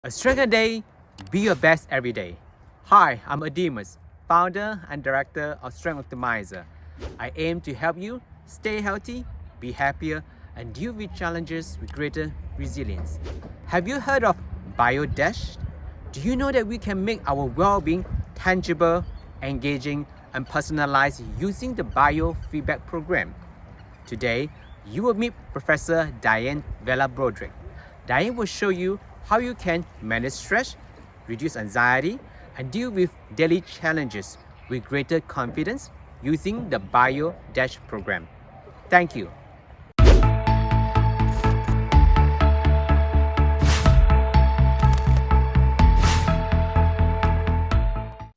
A stronger day, be your best every day. Hi, I'm Adimus, founder and director of Strength Optimizer. I aim to help you stay healthy, be happier, and deal with challenges with greater resilience. Have you heard of BioDash? Do you know that we can make our well-being tangible, engaging, and personalized using the Biofeedback program? Today, you will meet Professor Dianne Vella-Brodrick. Dianne will show you how you can manage stress, reduce anxiety, and deal with daily challenges with greater confidence using the Bio Dash program. Thank you.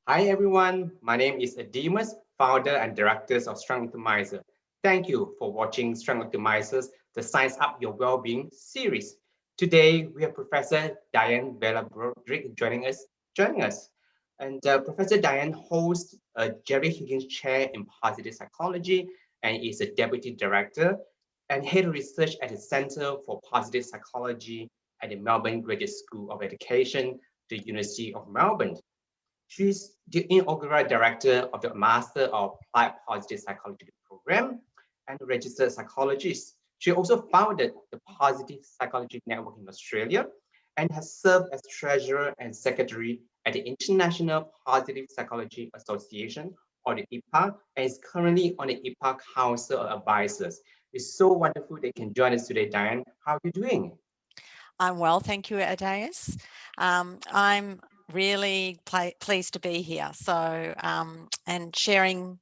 Hi everyone, my name is Adimus, founder and director of Strength Optimizer. Thank you for watching Strength Optimizer's The Science Up Your Wellbeing series. Today we have Professor Dianne Vella-Brodrick joining us. And Professor Dianne holds a Gerry Higgins Chair in Positive Psychology and is a deputy director and head of research at the Center for Positive Psychology at the Melbourne Graduate School of Education, the University of Melbourne. She's the inaugural director of the Master of Applied Positive Psychology program and registered psychologist. She also founded the Positive Psychology Network in Australia and has served as treasurer and secretary at the International Positive Psychology Association, or the IPA, and is currently on the IPA Council of Advisors. It's so wonderful they can join us today, Dianne. How are you doing? I'm well, thank you, Adaeus. I'm really pleased to be here. And sharing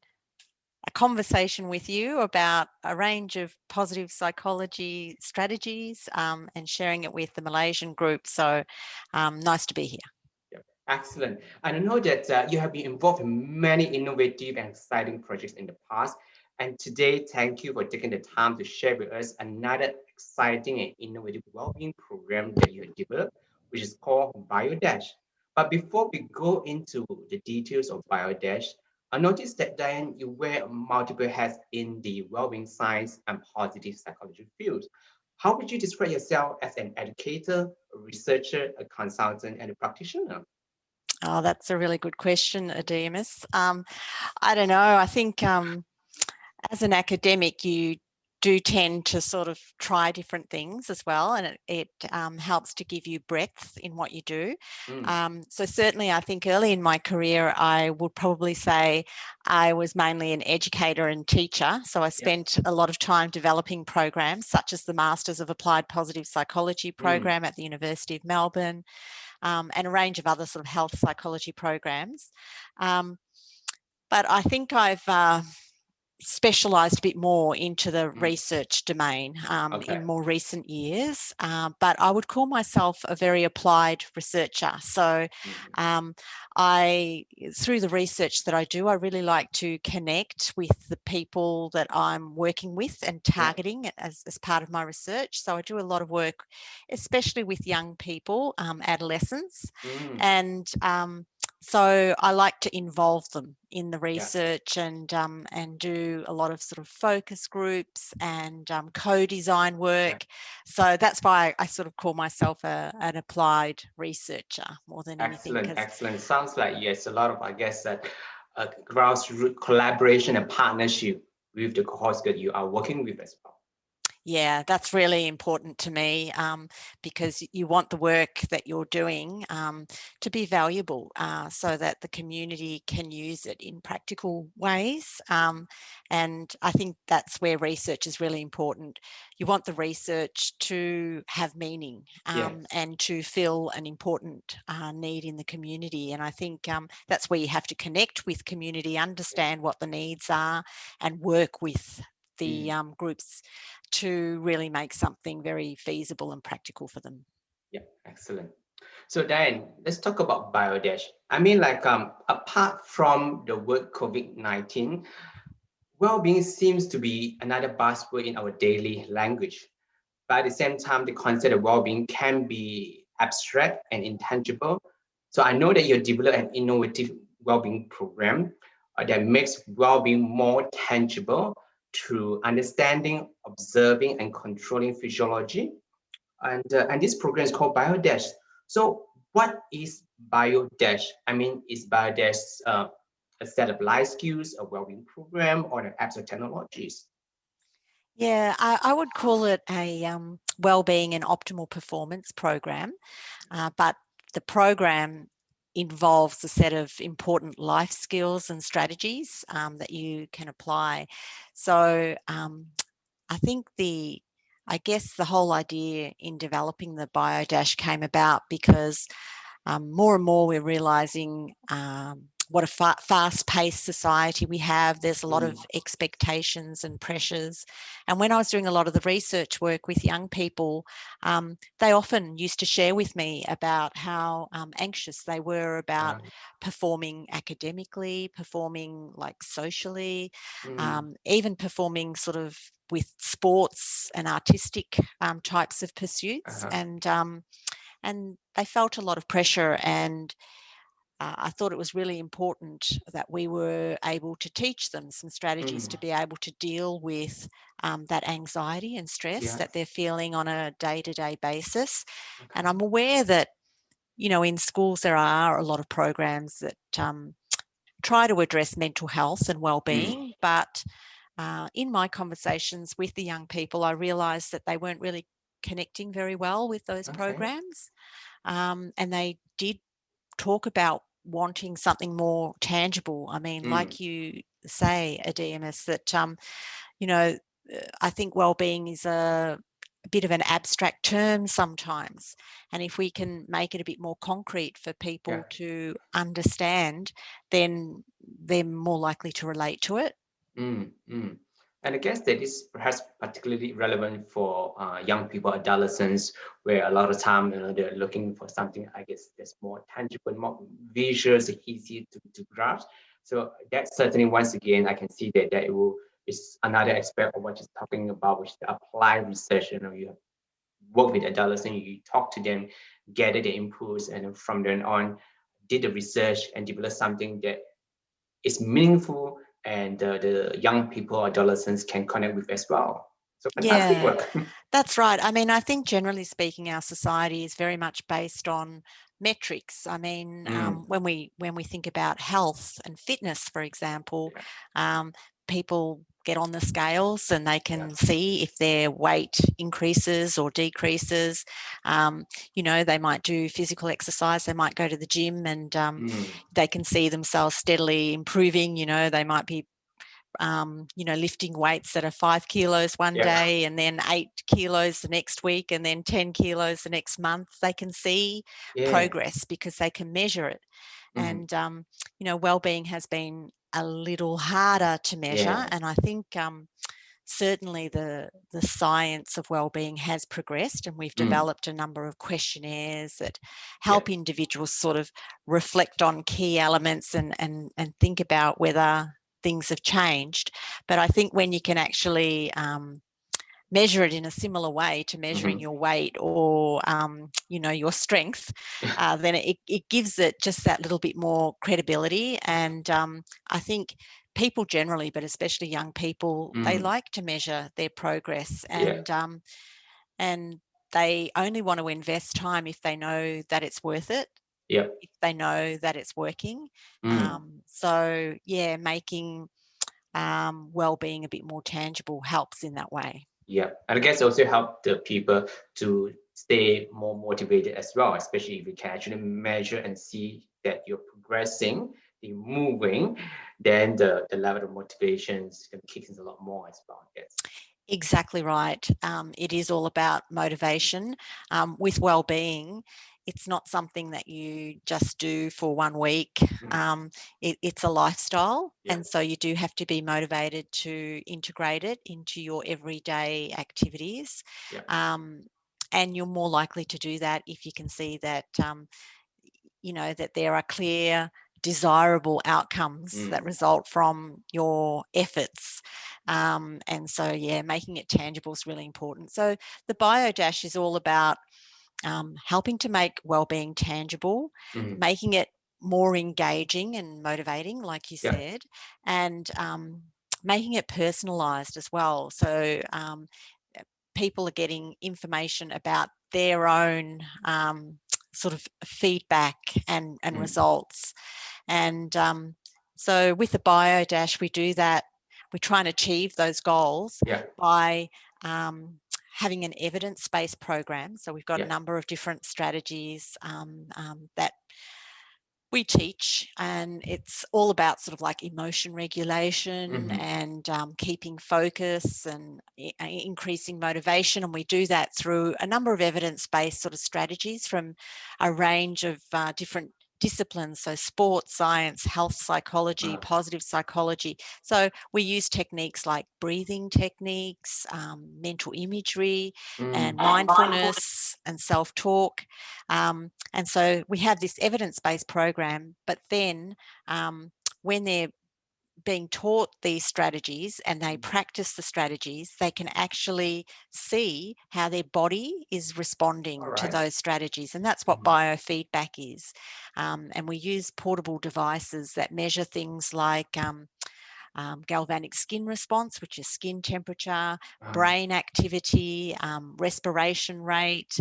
a conversation with you about a range of positive psychology strategies and sharing it with the Malaysian group. So nice to be here. Excellent. And I know that you have been involved in many innovative and exciting projects in the past. And today, thank you for taking the time to share with us another exciting and innovative well-being program that you have developed, which is called BioDash. But before we go into the details of BioDash, I noticed that, Dianne, you wear multiple hats in the well-being science and positive psychology fields. How would you describe yourself as an educator, a researcher, a consultant, and a practitioner? Oh, that's a really good question, Ademus. I don't know. I think as an academic, you do tend to sort of try different things as well, and it helps to give you breadth in what you do. So certainly I think early in my career, I would probably say I was mainly an educator and teacher. So I spent a lot of time developing programs such as the Masters of Applied Positive Psychology program at the University of Melbourne, and a range of other sort of health psychology programs. But I think I've specialised a bit more into the research domain in more recent years, but I would call myself a very applied researcher. So through the research that I do, I really like to connect with the people that I'm working with and targeting as part of my research. So I do a lot of work, especially with young people, adolescents, and so I like to involve them in the research and do a lot of sort of focus groups and co-design work. So that's why I sort of call myself an applied researcher more than anything. Excellent. Sounds like yes, a lot of, I guess, grassroots collaboration and partnership with the cohorts that you are working with as well. Yeah, that's really important to me because you want the work that you're doing to be valuable so that the community can use it in practical ways. And I think that's where research is really important. You want the research to have meaning and to fill an important need in the community. And I think that's where you have to connect with community, understand what the needs are, and work with the groups to really make something very feasible and practical for them. Yeah, excellent. So Dianne, let's talk about BioDash. I mean, apart from the word COVID-19, well-being seems to be another buzzword in our daily language. But at the same time, the concept of well-being can be abstract and intangible. So I know that you developed an innovative well-being program that makes well-being more tangible through understanding, observing, and controlling physiology. And this program is called BioDash. So what is BioDash? I mean, is BioDash a set of life skills, a well-being program, or an apps or technologies? Yeah, I would call it a wellbeing and optimal performance program, but the program involves a set of important life skills and strategies that you can apply. So I think I guess the whole idea in developing the BioDash came about because more and more we're realizing what a fast-paced society we have. There's a lot of expectations and pressures. And when I was doing a lot of the research work with young people, they often used to share with me about how anxious they were about performing academically, performing like socially, even performing sort of with sports and artistic types of pursuits. And they felt a lot of pressure, and I thought it was really important that we were able to teach them some strategies to be able to deal with that anxiety and stress that they're feeling on a day-to-day basis. And I'm aware that, in schools there are a lot of programs that try to address mental health and well-being, but in my conversations with the young people, I realised that they weren't really connecting very well with those programs. And they did talk about wanting something more tangible. I mean, like you say, Adimus, that, I think well-being is a bit of an abstract term sometimes. And if we can make it a bit more concrete for people to understand, then they're more likely to relate to it. And I guess that is perhaps particularly relevant for young people, adolescents, where a lot of time they're looking for something, I guess, that's more tangible, more visual, easy to grasp. So that certainly, once again, I can see that is another aspect of what you're talking about, which is the applied research. You work with adolescents, you talk to them, gather the inputs, and then from then on, did the research and develop something that is meaningful and the young people, adolescents can connect with as well. So fantastic work. That's right. I mean, I think generally speaking, our society is very much based on metrics. I mean, when we think about health and fitness, for example, people get on the scales and they can see if their weight increases or decreases. They might do physical exercise, they might go to the gym, and they can see themselves steadily improving. They might be lifting weights that are 5 kilos one day and then 8 kilos the next week and then 10 kilos the next month. They can see progress because they can measure it. And, well-being has been a little harder to measure. And I think certainly the science of well-being has progressed, and we've developed a number of questionnaires that help individuals sort of reflect on key elements and think about whether things have changed. But I think when you can actually measure it in a similar way to measuring your weight or your strength, then it gives it just that little bit more credibility. And I think people generally, but especially young people, they like to measure their progress, and they only want to invest time if they know that it's worth it, if they know that it's working. So making well-being a bit more tangible helps in that way. And I guess also help the people to stay more motivated as well, especially if you can actually measure and see that you're progressing, you're moving, then the level of motivation is going to kick in a lot more as well, I guess. Exactly right. It is all about motivation. With well-being, it's not something that you just do for 1 week. It's a lifestyle. And so you do have to be motivated to integrate it into your everyday activities. And you're more likely to do that if you can see that, that there are clear, desirable outcomes that result from your efforts. And so, making it tangible is really important. So the BioDash is all about helping to make wellbeing tangible, making it more engaging and motivating, like you said, and making it personalised as well. So people are getting information about their own sort of feedback and Mm. results. And so with the BioDash, we do that. We try and achieve those goals Yeah. by having an evidence-based program. So we've got Yeah. a number of different strategies that we teach, and it's all about sort of like emotion regulation and keeping focus and increasing motivation. And we do that through a number of evidence-based sort of strategies from a range of different disciplines, so sports science, health psychology, positive psychology. So we use techniques like breathing techniques, mental imagery, and mindfulness and self-talk. And so we have this evidence-based program, but then when they're being taught these strategies and they practice the strategies, they can actually see how their body is responding to those strategies. And that's what biofeedback is. And we use portable devices that measure things like galvanic skin response, which is skin temperature, brain activity, respiration rate,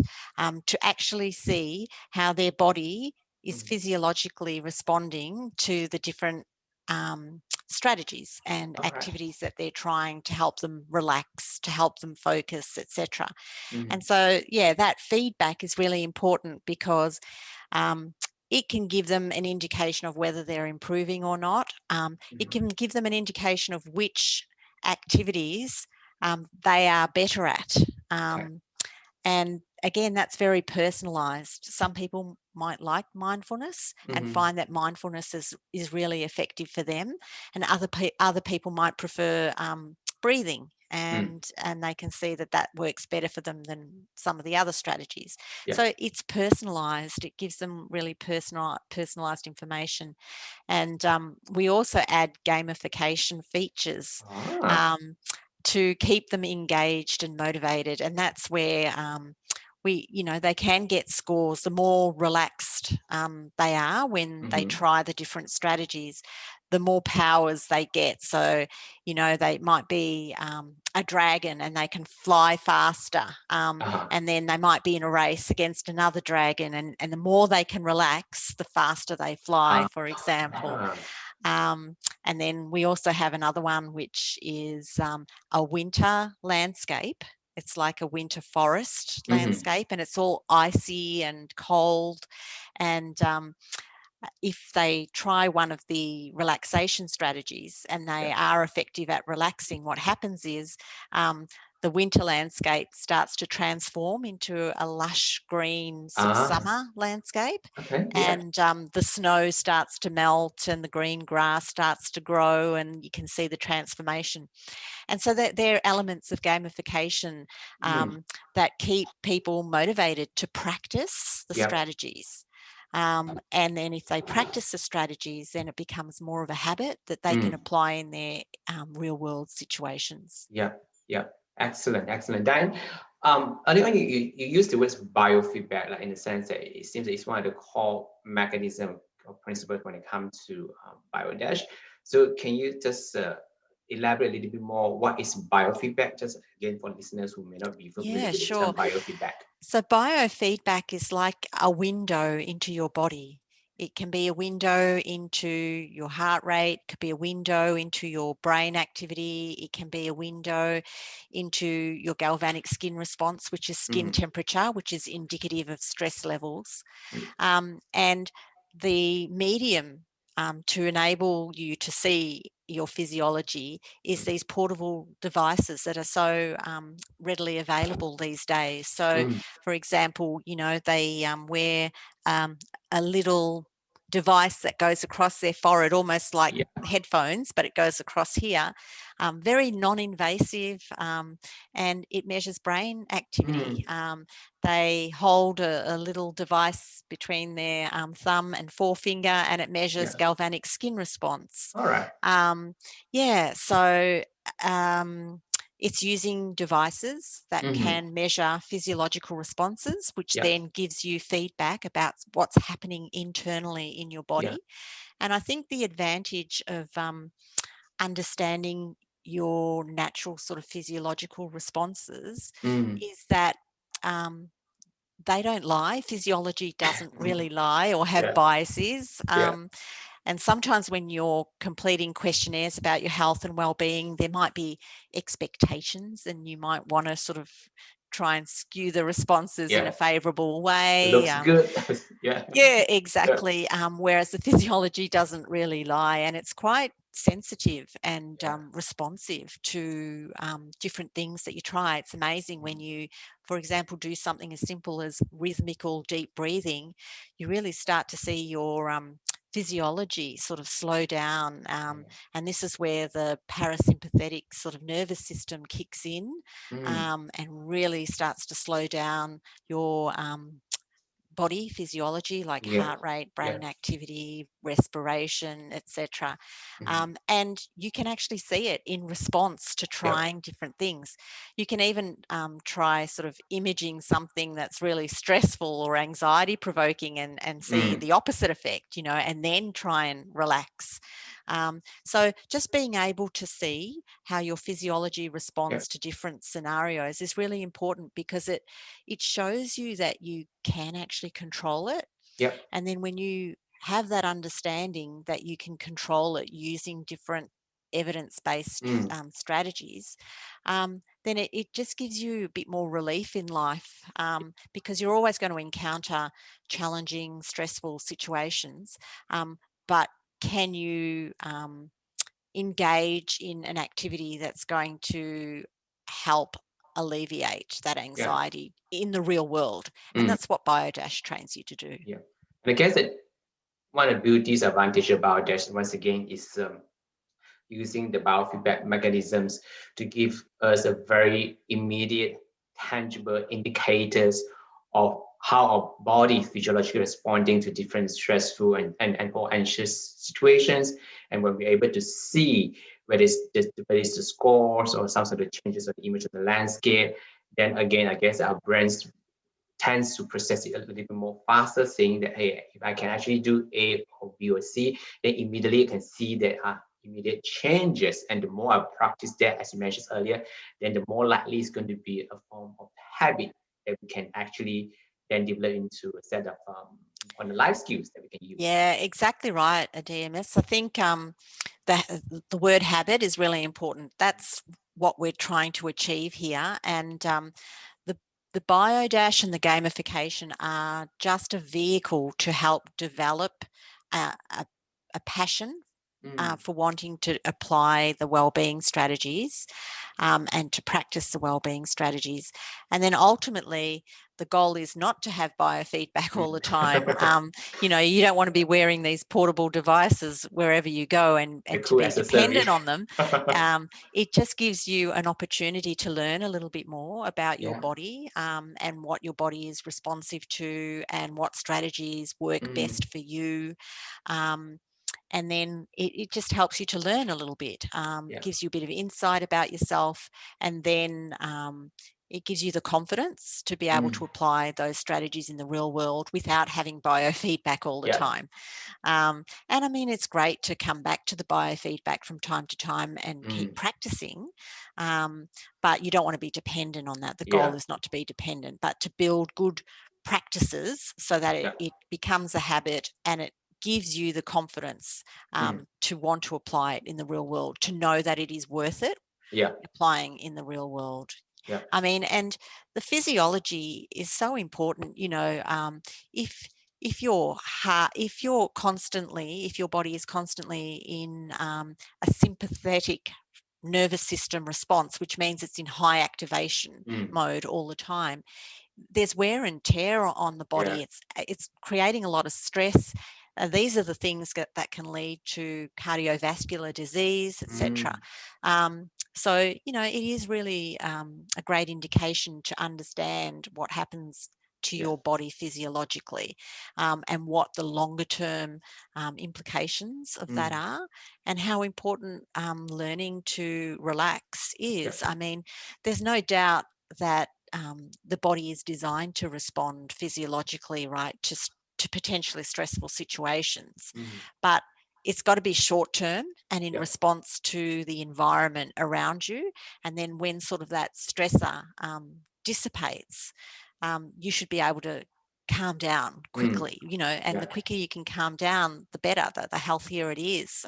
to actually see how their body is physiologically responding to the different strategies and activities that they're trying to help them relax, to help them focus, etc. And so, yeah, that feedback is really important because it can give them an indication of whether they're improving or not. It can give them an indication of which activities they are better at. And again, that's very personalized. Some people might like mindfulness and find that mindfulness is really effective for them, and other people might prefer breathing, and they can see that works better for them than some of the other strategies. So it's personalized. It gives them really personalized information. And we also add gamification features to keep them engaged and motivated. And that's where they can get scores. The more relaxed they are when they try the different strategies, the more powers they get. So, they might be a dragon and they can fly faster. And then they might be in a race against another dragon. And the more they can relax, the faster they fly, for example. And then we also have another one, which is a winter landscape. It's like a winter forest landscape, and it's all icy and cold. And if they try one of the relaxation strategies and they are effective at relaxing, what happens is the winter landscape starts to transform into a lush green sort of summer landscape. And the snow starts to melt and the green grass starts to grow, and you can see the transformation. And so there are elements of gamification that keep people motivated to practice the strategies. And then if they practice the strategies, then it becomes more of a habit that they can apply in their real world situations. Yeah. Excellent. Dianne, earlier on you used the words biofeedback, like in the sense that it seems that it's one of the core mechanism or principles when it comes to BioDash. So can you just elaborate a little bit more? What is biofeedback? Just again for listeners who may not be familiar with the term biofeedback. So biofeedback is like a window into your body. It can be a window into your heart rate, it could be a window into your brain activity, it can be a window into your galvanic skin response, which is skin temperature, which is indicative of stress levels. And the medium to enable you to see your physiology is these portable devices that are so readily available these days. So, for example, they wear a little device that goes across their forehead, almost like headphones, but it goes across here. Very non-invasive, and it measures brain activity. They hold a little device between their thumb and forefinger, and it measures galvanic skin response. All right. So it's using devices that can measure physiological responses, which then gives you feedback about what's happening internally in your body. And I think the advantage of understanding your natural sort of physiological responses is that they don't lie. Physiology doesn't really lie or have Yeah. biases. Yeah. And sometimes when you're completing questionnaires about your health and well-being, there might be expectations, and you might want to sort of try and skew the responses in a Yeah. favorable way. Looks good. Yeah. Yeah, exactly. Whereas the physiology doesn't really lie, and it's quite sensitive and responsive to different things that you try. It's amazing when you, for example, do something as simple as rhythmical deep breathing, you really start to see your physiology sort of slow down. And this is where the parasympathetic sort of nervous system kicks in and really starts to slow down your body physiology, like heart rate, brain activity, respiration, etc. And you can actually see it in response to trying different things. You can even try sort of imaging something that's really stressful or anxiety provoking and see the opposite effect, you know, and then try and relax. So just being able to see how your physiology responds to different scenarios is really important, because it shows you that you can actually control it. Yep. And then when you have that understanding that you can control it using different evidence-based strategies, then it just gives you a bit more relief in life, because you're always going to encounter challenging, stressful situations. But can you engage in an activity that's going to help alleviate that anxiety in the real world? And that's what BioDash trains you to do. Yeah. And I guess that one of the beauties advantage about Dash, once again, is using the biofeedback mechanisms to give us a very immediate, tangible indicators of how our body physiologically responding to different stressful and or anxious situations. And when we're able to see whether it's the scores or some sort of changes of the image of the landscape, then again, I guess our brains tends to process it a little bit more faster, saying that, hey, if I can actually do A or B or C, then immediately I can see that immediate changes. And the more I practice that, as you mentioned earlier, then the more likely it's going to be a form of habit that we can actually then develop into a set of on the life skills that we can use. Yeah, exactly right, DMS. I think the word habit is really important. That's what we're trying to achieve here. And the BioDash and the gamification are just a vehicle to help develop a passion for wanting to apply the wellbeing strategies and to practice the wellbeing strategies. And then ultimately, the goal is not to have biofeedback all the time. You know, you don't want to be wearing these portable devices wherever you go and to be dependent on them. It just gives you an opportunity to learn a little bit more about your body and what your body is responsive to and what strategies work best for you. And then it just helps you to learn a little bit, gives you a bit of insight about yourself, and then it gives you the confidence to be able to apply those strategies in the real world without having biofeedback all the time. And I mean, it's great to come back to the biofeedback from time to time and keep practicing, but you don't want to be dependent on that. The goal is not to be dependent, but to build good practices so that it becomes a habit, and it gives you the confidence to want to apply it in the real world, to know that it is worth it applying in the real world. I mean, and the physiology is so important, you know. If your body is constantly in a sympathetic nervous system response, which means it's in high activation mode all the time, there's wear and tear on the body. It's creating a lot of stress. These are the things that can lead to cardiovascular disease, etc. So, you know, it is really a great indication to understand what happens to your body physiologically and what the longer term implications of that are, and how important learning to relax is. I mean, there's no doubt that the body is designed to respond physiologically, right, to potentially stressful situations. But it's got to be short term and in response to the environment around you. And then when sort of that stressor dissipates, you should be able to calm down quickly, you know, and the quicker you can calm down, the better, the healthier it is.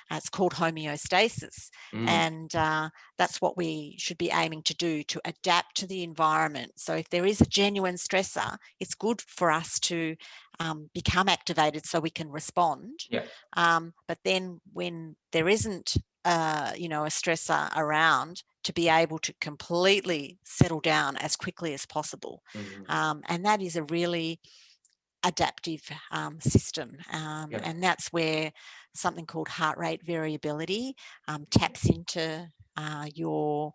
It's called homeostasis. And that's what we should be aiming to do, to adapt to the environment. So if there is a genuine stressor, it's good for us to become activated so we can respond. But then when there isn't, you know, a stressor around, to be able to completely settle down as quickly as possible. And that is a really adaptive system. And that's where something called heart rate variability taps into your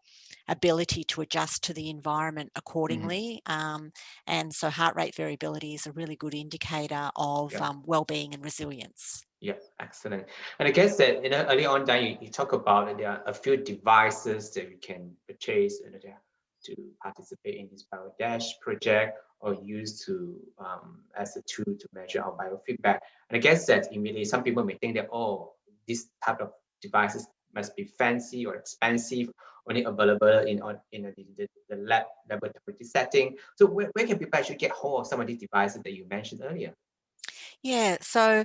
ability to adjust to the environment accordingly. And so heart rate variability is a really good indicator of well-being and resilience. Yeah, excellent. And I guess that, you know, early on, Dianne, you talk about there are a few devices that we can purchase, you know, to participate in this BioDash project, or use to as a tool to measure our biofeedback. And I guess that immediately some people may think that, oh, this type of devices must be fancy or expensive, only available in the lab laboratory setting. So where can people actually get hold of some of these devices that you mentioned earlier? Yeah, so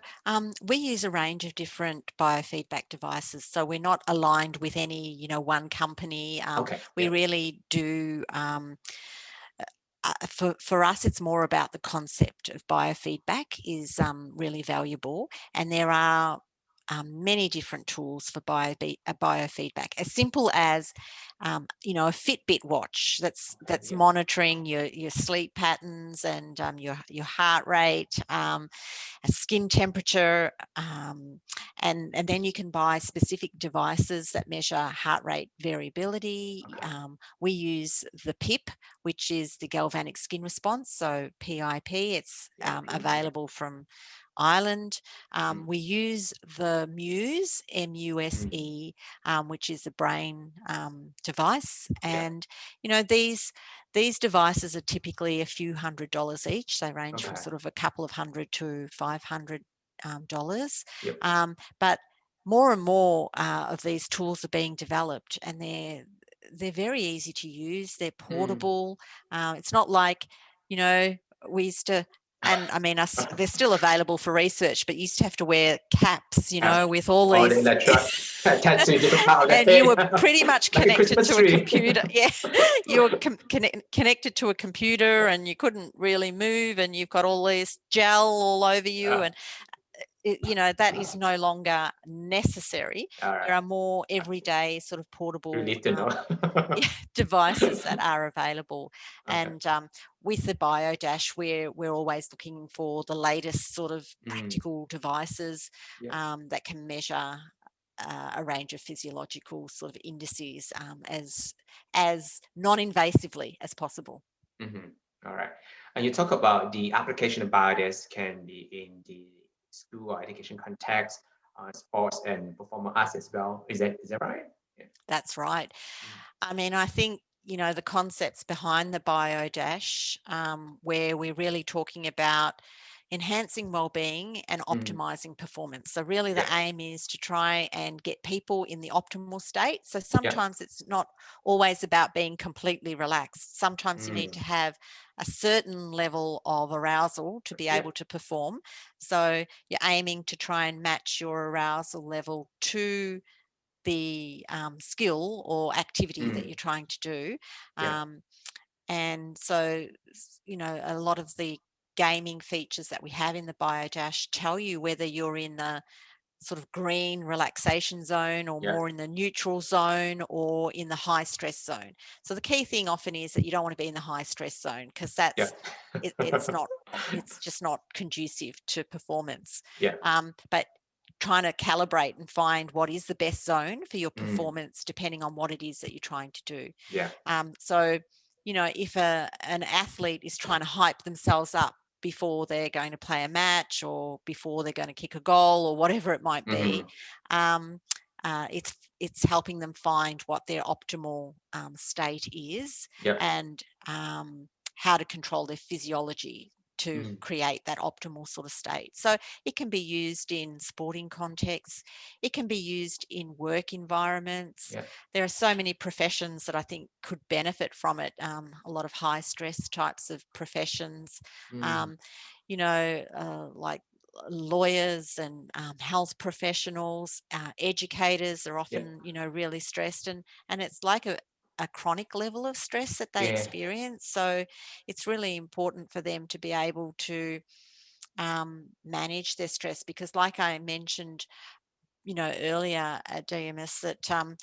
we use a range of different biofeedback devices. So we're not aligned with any, you know, one company. We really do. For us, it's more about the concept of biofeedback is really valuable, and there are many different tools for biofeedback, as simple as you know, a Fitbit watch that's monitoring your sleep patterns and your heart rate, a skin temperature, and then you can buy specific devices that measure heart rate variability. We use the PIP, which is the galvanic skin response, so PIP. It's available from Ireland. We use the Muse, MUSE, which is a brain device, and you know, these devices are typically a few $100s each. They range from sort of a couple of $100 to $500. But more and more of these tools are being developed, and they're very easy to use. They're portable. It's not like, you know, we used to, and I mean, they're still available for research, but you used to have to wear caps, you know, with all these. And you were pretty much connected to a computer. Yeah, you were connected to a computer, and you couldn't really move, and you've got all this gel all over you, and you know, that is no longer necessary. There are more everyday sort of portable devices that are available. And with the BioDash, we're always looking for the latest sort of practical devices that can measure a range of physiological sort of indices as non-invasively as possible. All right. And you talk about the application of BioDash can be in the school or education context, sports and performing arts as well. Is that right? That's right. I mean, I think, you know, the concepts behind the BioDash, where we're really talking about enhancing well-being and optimizing performance. So really the aim is to try and get people in the optimal state. So sometimes it's not always about being completely relaxed. Sometimes you need to have a certain level of arousal to be able to perform. So you're aiming to try and match your arousal level to the skill or activity that you're trying to do. And so, you know, a lot of the gaming features that we have in the BioDash tell you whether you're in the sort of green relaxation zone or more in the neutral zone or in the high stress zone. So the key thing often is that you don't want to be in the high stress zone, because that's it's just not conducive to performance. But trying to calibrate and find what is the best zone for your performance depending on what it is that you're trying to do. So, you know, if an athlete is trying to hype themselves up before they're going to play a match or before they're going to kick a goal or whatever it might be, it's helping them find what their optimal state is and how to control their physiology. to create that optimal sort of state. So it can be used in sporting contexts. It can be used in work environments. Yeah. There are so many professions that I think could benefit from it. A lot of high stress types of professions, like lawyers and health professionals, educators are often, really stressed, and it's like a chronic level of stress that they experience. So it's really important for them to be able to manage their stress, because like I mentioned, earlier at DMS, that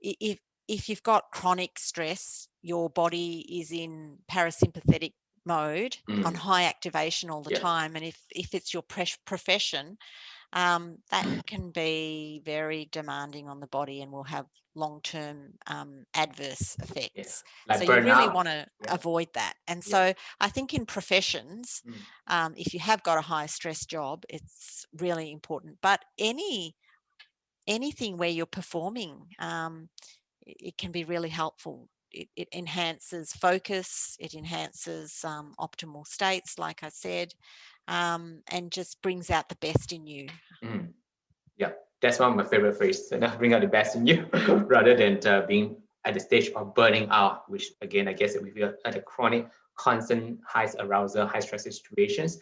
if you've got chronic stress, your body is in parasympathetic mode on high activation all the time. And if it's your profession, that can be very demanding on the body and will have long-term adverse effects. Like so you really burnout. want to avoid that. And so I think in professions, if you have got a high stress job, it's really important. But anything where you're performing, it can be really helpful. It enhances focus, it enhances optimal states, like I said, and just brings out the best in you. Yeah, that's one of my favorite phrases. Bring out the best in you, rather than being at the stage of burning out, which again, I guess if you're at a chronic, constant high arousal, high stress situations,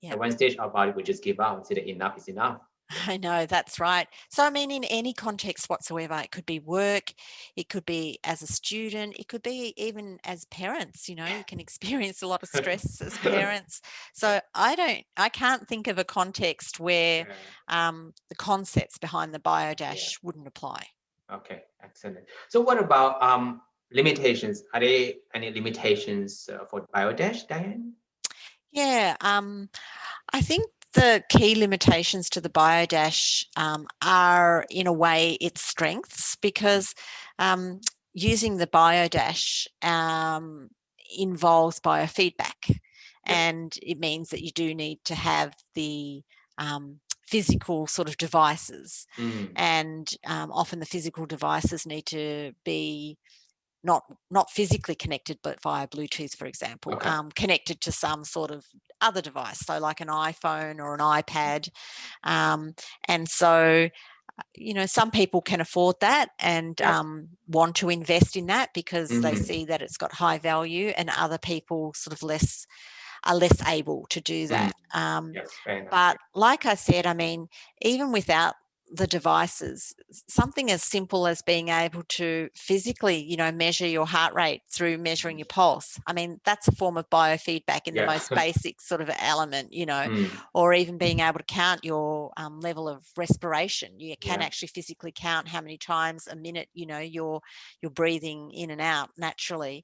at one stage our body will just give up and say that enough is enough. I know, that's right. So, I mean, in any context whatsoever, it could be work, it could be as a student, it could be even as parents, you can experience a lot of stress as parents. So I can't think of a context where the concepts behind the BioDash wouldn't apply. Okay, excellent. So what about limitations? Are there any limitations for BioDash, Dianne? Yeah, I think the key limitations to the BioDash are, in a way, its strengths, because using the BioDash involves biofeedback, and it means that you do need to have the physical sort of devices, and often the physical devices need to be not physically connected, but via Bluetooth, for example, connected to some sort of other device, so like an iPhone or an iPad. And so, some people can afford that and want to invest in that because they see that it's got high value, and other people sort of are less able to do that. But like I said, I mean, even without the devices, something as simple as being able to physically, measure your heart rate through measuring your pulse. I mean, that's a form of biofeedback in the most basic sort of element, or even being able to count your level of respiration. You can actually physically count how many times a minute, you're breathing in and out naturally.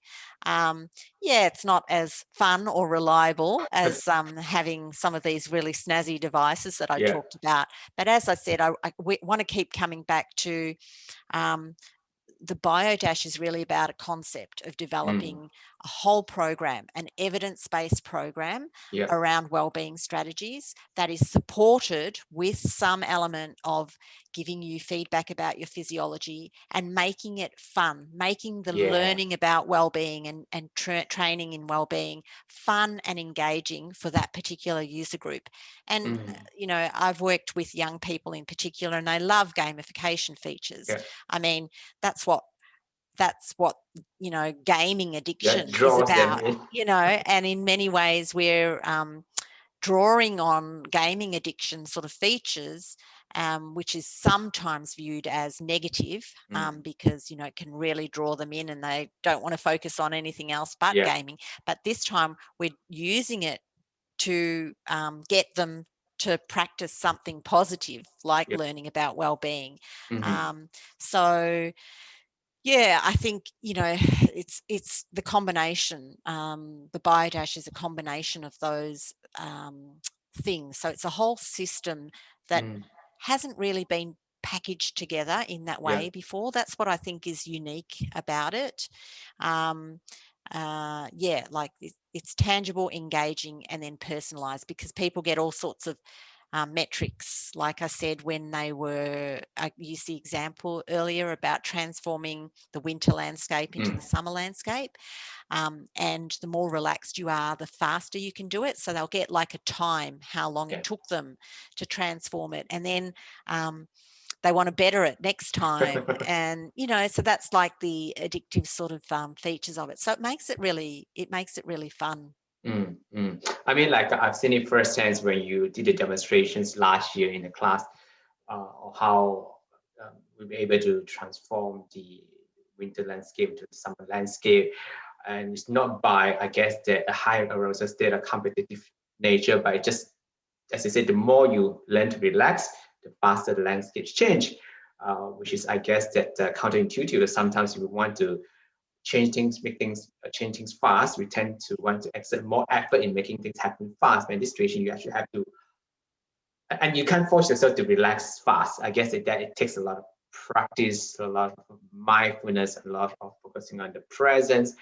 It's not as fun or reliable as having some of these really snazzy devices that I talked about. But as I said, we want to keep coming back to the BioDash is really about a concept of developing a whole program, an evidence-based program around wellbeing strategies that is supported with some element of giving you feedback about your physiology and making it fun, making the learning about wellbeing and training in wellbeing fun and engaging for that particular user group. And, I've worked with young people in particular, and they love gamification features. I mean, that's what gaming addiction is about, and in many ways we're drawing on gaming addiction sort of features, which is sometimes viewed as negative, because it can really draw them in and they don't want to focus on anything else but gaming. But this time we're using it to get them to practice something positive, like learning about well-being. So I think, it's the combination. The BioDash is a combination of those things. So it's a whole system that hasn't really been packaged together in that way before. That's what I think is unique about it. Like it's tangible, engaging, and then personalized, because people get all sorts of metrics. Like I said, when they were, I used the example earlier about transforming the winter landscape into the summer landscape. And the more relaxed you are, the faster you can do it. So they'll get like a time, how long it took them to transform it. And then they want to better it next time. And, you know, so that's like the addictive sort of features of it. So it makes it really fun. I mean, like I've seen it firsthand when you did the demonstrations last year in the class, of how we were able to transform the winter landscape to the summer landscape. And it's not by, I guess, the high arousal state of competitive nature, but it just, as I said, the more you learn to relax, the faster the landscapes change, which is, I guess, that counterintuitive. Sometimes we want to change things, change things fast. We tend to want to exert more effort in making things happen fast. But in this situation, you actually have to, and you can't force yourself to relax fast. I guess that it takes a lot of practice, a lot of mindfulness, a lot of focusing on the presence,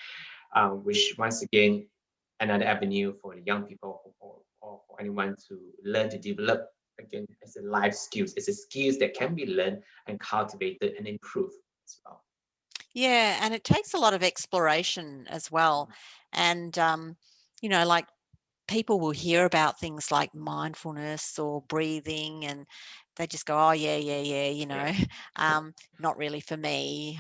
which once again, another avenue for the young people or for anyone to learn to develop again as a life skills. It's a skills that can be learned and cultivated and improved as well. Yeah, and it takes a lot of exploration as well. And, you know, like people will hear about things like mindfulness or breathing and they just go, oh, yeah, you know, not really for me.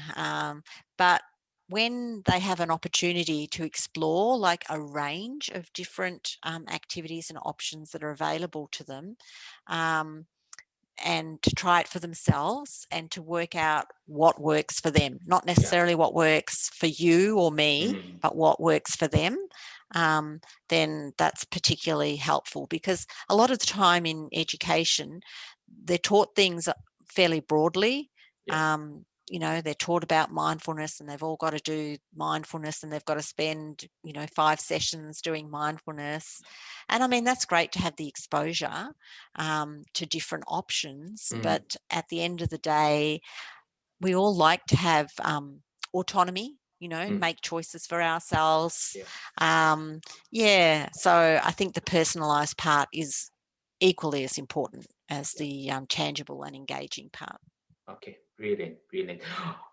But when they have an opportunity to explore like a range of different activities and options that are available to them, and to try it for themselves and to work out what works for them, not necessarily what works for you or me, but what works for them, then that's particularly helpful, because a lot of the time in education, they're taught things fairly broadly. You know, they're taught about mindfulness and they've all got to do mindfulness and they've got to spend, you know, 5 sessions doing mindfulness. And I mean, that's great to have the exposure to different options. But at the end of the day, we all like to have autonomy, you know, make choices for ourselves. So I think the personalized part is equally as important as the tangible and engaging part. Okay, brilliant.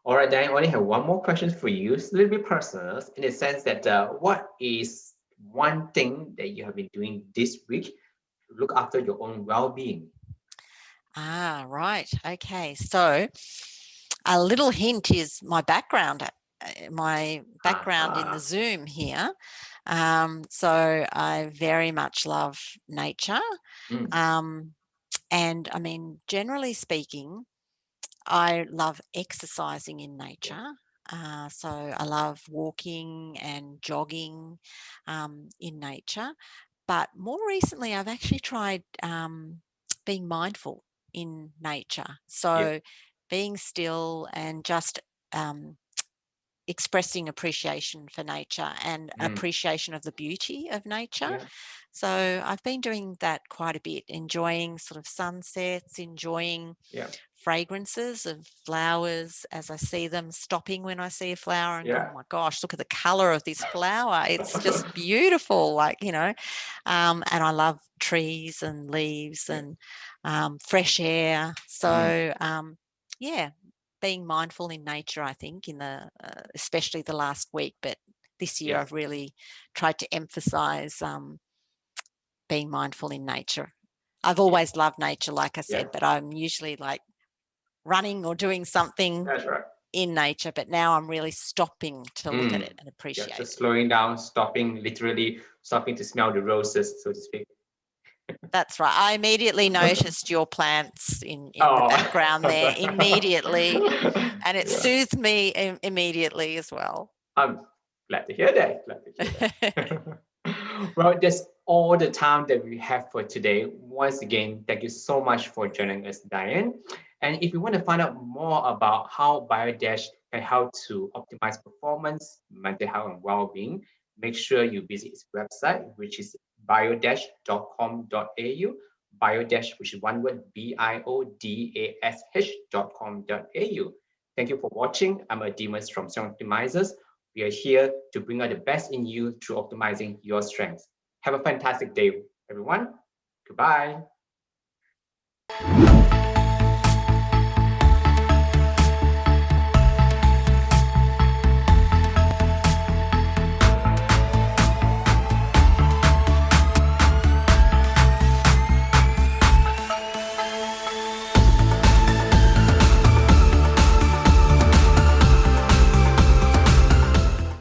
All right, Dianne, I only have one more question for you. It's a little bit personal in the sense that what is one thing that you have been doing this week to look after your own well-being? Right. Okay. So a little hint is my background in the Zoom here. So I very much love nature. And I mean, generally speaking, I love exercising in nature. So I love walking and jogging in nature. But more recently, I've actually tried being mindful in nature. So being still and just expressing appreciation for nature and appreciation of the beauty of nature. So I've been doing that quite a bit, enjoying sort of sunsets, enjoying fragrances of flowers as I see them, stopping when I see a flower and go, oh my gosh, look at the color of this flower. It's just beautiful, like, you know, and I love trees and leaves and fresh air. So, being mindful in nature, I think, in the especially the last week, but this year I've really tried to emphasize being mindful in nature. I've always loved nature, like I said, but I'm usually like running or doing something in nature, but now I'm really stopping to look at it and appreciate it. Slowing down, stopping, literally stopping to smell the roses, so to speak. That's right. I immediately noticed your plants in the background there, immediately, and it soothed me immediately as well. I'm glad to hear that. Well, that's all the time that we have for today. Once again, thank you so much for joining us, Dianne. And if you want to find out more about how BioDash can help to optimize performance, mental health, and well-being, make sure you visit its website, which is biodash.com.au. Biodash, which is one word, biodash.com.au. Thank you for watching. I'm Dimas from Strength Optimizers. We are here to bring out the best in you through optimizing your strengths. Have a fantastic day, everyone. Goodbye. you.